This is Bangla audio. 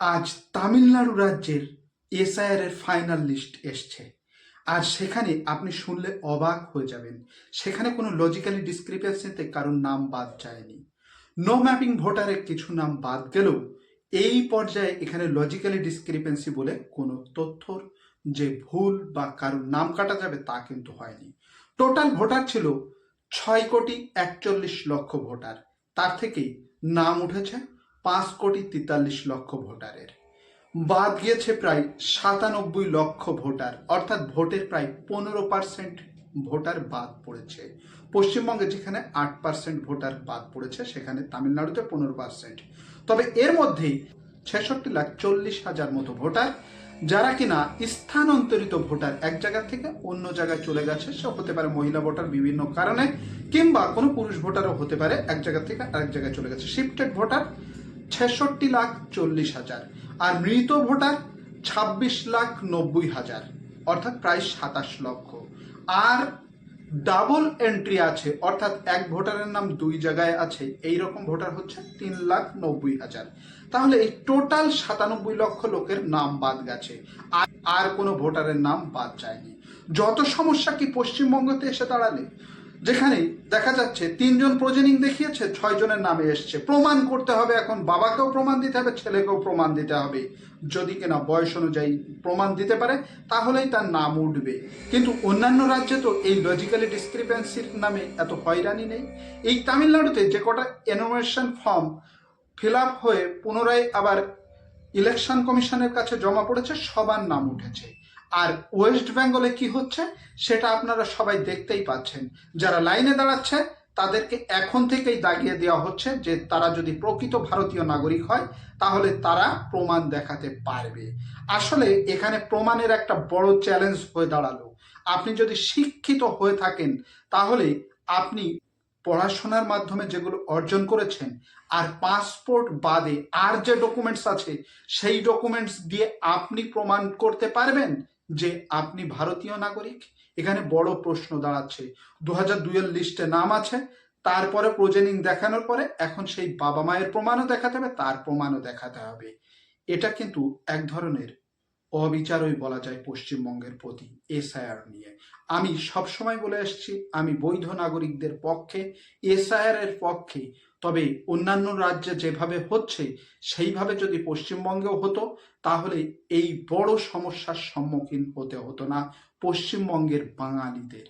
আজ তামিলনাড়ু রাজ্যের এসআইআর এর ফাইনাল লিস্ট এসছে। আর সেখানে আপনি শুনলে অবাক হয়ে যাবেন, সেখানে কোনো লজিক্যালি ডিসক্রিপেন্সিতে কারোর নাম বাদ যায়নি। নো ম্যাপিং ভোটারের কিছু নাম বাদ গেলেও এই পর্যায়ে এখানে লজিক্যালি ডিসক্রিপেন্সি বলে কোনো তথ্যর যে ভুল বা কারোর নাম কাটা যাবে তা কিন্তু হয়নি। টোটাল ভোটার ছিল 6,41,00,000 ভোটার, তার থেকে নাম উঠেছে 5,43,00,000 ভোটারের। বাদ গিয়েছে প্রায় 97 লক্ষ ভোটার, অর্থাৎ ভোটের প্রায় 15% ভোটার বাদ পড়েছে। পশ্চিমবঙ্গে যেখানে 8% ভোটার বাদ পড়েছে, সেখানে তামিলনাড়ুতে 15%। তবে এর মধ্যেই 66,40,000 মতো ভোটার যারা কিনা স্থানান্তরিত ভোটার, এক জায়গা থেকে অন্য জায়গায় চলে গেছে। সে হতে পারে মহিলা ভোটার বিভিন্ন কারণে, কিংবা কোনো পুরুষ ভোটারও হতে পারে, এক জায়গা থেকে আরেক জায়গায় চলে গেছে। শিফটেড ভোটার 66,40,000, আর মৃত ভোটার 26,90,000, অর্থাৎ প্রায় 27 লক্ষ। আর ডাবল এন্ট্রি আছে, অর্থাৎ এক ভোটারের নাম দুই জায়গায় আছে, এই রকম ভোটার হচ্ছে 3,90,000। তাহলে এই টোটাল 97 লক্ষ লোকের নাম বাদ গেছে, আর কোনো ভোটারের নাম বাদ যায়নি। যত সমস্যা কি পশ্চিমবঙ্গতে এসে দাঁড়ালে, যেখানে দেখা যাচ্ছে 3জন প্রজেনিং দেখিয়েছে, 6জনের নামে এসছে। প্রমাণ করতে হবে, এখন বাবাকেও প্রমাণ দিতে হবে, ছেলেকেও প্রমাণ দিতে হবে। যদি কিনা বয়স অনুযায়ী প্রমাণ দিতে পারে তাহলেই তার নাম উঠবে। কিন্তু অন্যান্য রাজ্যে তো এই লজিক্যালি ডিসক্রিপেন্সির নামে এত হয়রানি নেই। এই তামিলনাড়ুতে যে কটা এনোমিনেশন ফর্ম ফিল আপ হয়ে পুনরায় আবার ইলেকশন কমিশনের কাছে জমা পড়েছে, সবার নাম উঠেছে। আর ওয়েস্ট বেঙ্গলে কি হচ্ছে সেটা আপনারা সবাই দেখতেই পাচ্ছেন। যারা লাইনে দাঁড়াচ্ছে তাদেরকে এখন থেকেই দাগিয়ে দেওয়া হচ্ছে যে তারা যদি প্রকৃত ভারতীয় নাগরিক হয় তাহলে তারা প্রমাণ দেখাতে পারবে। আসলে এখানে প্রমাণের একটা বড় চ্যালেঞ্জ হয়ে দাঁড়ালো। আপনি যদি শিক্ষিত হয়ে থাকেন তাহলে আপনি পড়াশোনার মাধ্যমে যেগুলো অর্জন করেছেন আর পাসপোর্ট বাদে আর যে ডকুমেন্টস আছে সেই ডকুমেন্টস দিয়ে আপনি প্রমাণ করতে পারবেন যে আপনি ভারতীয় নাগরিক। এখানে বড় প্রশ্ন দাঁড়াচ্ছে। 2002-এর লিস্টে নাম আছে, তারপরে প্রজেনিং দেখানোর পরে এখন সেই বাবা মায়ের প্রমাণও দেখাতে হবে, তার প্রমাণও দেখাতে হবে। এটা কিন্তু এক ধরনের অবিচারই বলা যায় পশ্চিমবঙ্গের প্রতি এসআইআর নিয়ে। আমি সবসময় বলে এসেছি আমি বৈধ নাগরিকদের পক্ষে, এসআইআর এর পক্ষে। তবে অন্যান্য রাজ্যে যেভাবে হচ্ছে সেইভাবে যদি পশ্চিমবঙ্গেও হতো তাহলে এই বড় সমস্যার সম্মুখীন হতে হতো না পশ্চিমবঙ্গের বাঙালিদের।